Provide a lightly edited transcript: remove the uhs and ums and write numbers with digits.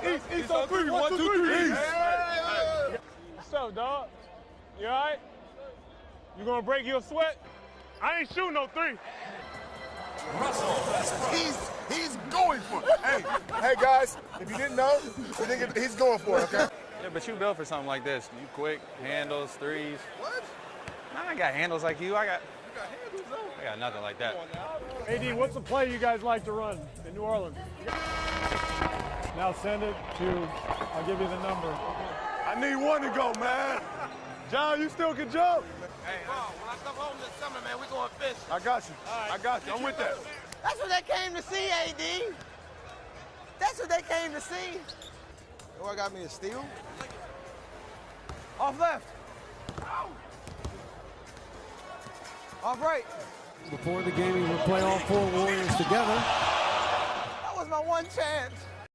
East on three. 1, 2, 3. East. What's up, dog? You all right? You gonna break your sweat? I ain't shooting no three. He's going for it. Hey guys, if you didn't know, he's going for it, okay? Yeah, but you built for something like this. You quick, handles, threes. What? Nah, I ain't got handles like you. You got handles, though. I got nothing like that. AD, what's the play you guys like to run in New Orleans? Now send it to, I'll give you the number. I need one to go, man. John, you still can jump? Hey, when I come home this summer, man, we going fishing. I got you. I got you. I'm with that. That's what they came to see, AD. That's what they came to see. You know what got me a steal? Off left. Off right. Before the game, he would play all four Warriors together. That was my one chance.